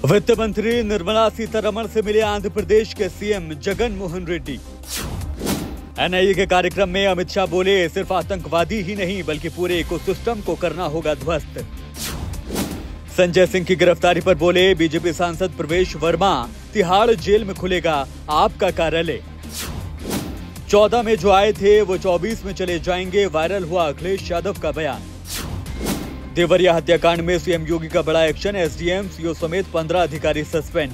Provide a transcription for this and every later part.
वित्त मंत्री निर्मला सीतारमण से मिले आंध्र प्रदेश के सीएम जगन मोहन रेड्डी। एनआईए के कार्यक्रम में अमित शाह बोले, सिर्फ आतंकवादी ही नहीं बल्कि पूरे इकोसिस्टम को करना होगा ध्वस्त। संजय सिंह की गिरफ्तारी पर बोले बीजेपी सांसद प्रवेश वर्मा, तिहाड़ जेल में खुलेगा आपका कार्यालय। 14 में जो आए थे वो 24 में चले जाएंगे, वायरल हुआ अखिलेश यादव का बयान। देवरिया हत्याकांड में सीएम योगी का बड़ा एक्शन, एसडीएम सीओ समेत 15 अधिकारी सस्पेंड।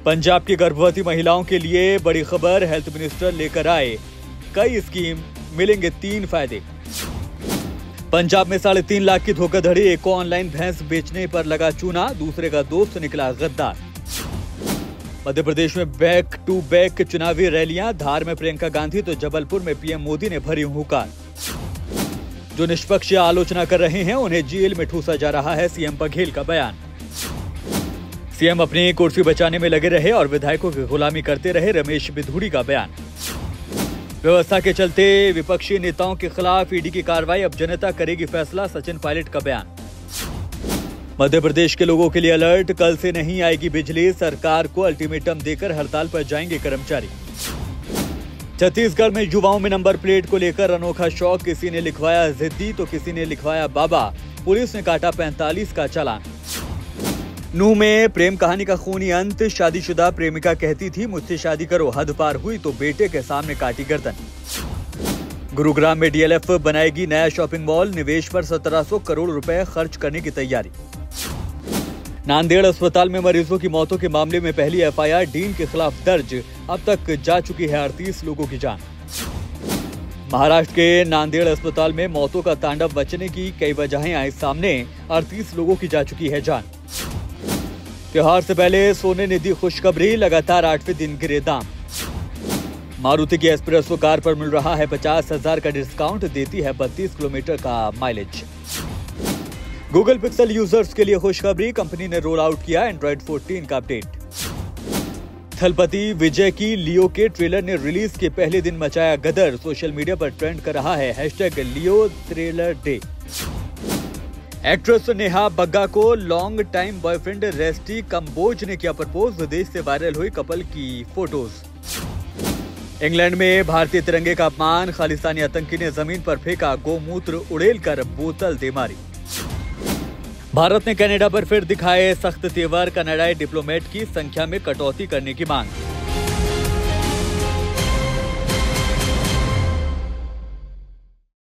पंजाब की गर्भवती महिलाओं के लिए बड़ी खबर, हेल्थ मिनिस्टर लेकर आए कई स्कीम, मिलेंगे 3 फायदे। पंजाब में 3.5 लाख की धोखाधड़ी, एक को ऑनलाइन भैंस बेचने पर लगा चूना, दूसरे का दोस्त निकला गद्दार। मध्य प्रदेश में बैक टू बैक चुनावी रैलियां, धार में प्रियंका गांधी तो जबलपुर में पीएम मोदी ने भरी हुंकार। जो निष्पक्ष आलोचना कर रहे हैं उन्हें जेल में ठूसा जा रहा है, सीएम बघेल का बयान। सीएम अपनी कुर्सी बचाने में लगे रहे और विधायकों की गुलामी करते रहे, रमेश बिधूड़ी का बयान। व्यवस्था के चलते विपक्षी नेताओं के खिलाफ ईडी की कार्रवाई, अब जनता करेगी फैसला, सचिन पायलट का बयान। मध्य प्रदेश के लोगों के लिए अलर्ट, कल से नहीं आएगी बिजली, सरकार को अल्टीमेटम देकर हड़ताल पर जाएंगे कर्मचारी। छत्तीसगढ़ में युवाओं में नंबर प्लेट को लेकर अनोखा शौक, किसी ने लिखवाया जिद्दी तो किसी ने लिखवाया बाबा, पुलिस ने काटा 45 का चालान। नूह में प्रेम कहानी का खूनी अंत, शादीशुदा प्रेमिका कहती थी मुझसे शादी करो, हद पार हुई तो बेटे के सामने काटी गर्दन। गुरुग्राम में डीएलएफ बनाएगी नया शॉपिंग मॉल, निवेश पर 1700 करोड़ रुपए खर्च करने की तैयारी। नांदेड़ अस्पताल में मरीजों की मौतों के मामले में पहली एफआईआर डीन के खिलाफ दर्ज, अब तक जा चुकी है 38 लोगों की जान। महाराष्ट्र के नांदेड़ अस्पताल में मौतों का तांडव बचने की कई वजहें आई सामने, 38 लोगों की जा चुकी है जान। त्योहार से पहले सोने ने दी खुशखबरी, लगातार 8वें दिन गिरे दाम। मारुति की एस्प्रेसो कार पर मिल रहा है 50,000 का डिस्काउंट, देती है 32 किलोमीटर का माइलेज। गूगल पिक्सल यूजर्स के लिए खुशखबरी, कंपनी ने रोल आउट किया एंड्रॉइड 14 का अपडेट। थलपति विजय की लियो के ट्रेलर ने रिलीज के पहले दिन मचाया गदर, सोशल मीडिया पर ट्रेंड कर रहा है #Leo trailer day. Actress Neha Bagga को लॉन्ग टाइम बॉयफ्रेंड रेस्टी कंबोज ने किया प्रपोज, विदेश से वायरल हुई कपल की फोटोज। इंग्लैंड में भारतीय तिरंगे का अपमान, खालिस्तानी आतंकी ने जमीन पर फेंका गोमूत्र, उड़ेल कर बोतल दे मारी। भारत ने कनाडा पर फिर दिखाए सख्त तेवर, कनाडाई डिप्लोमेट की संख्या में कटौती करने की मांग।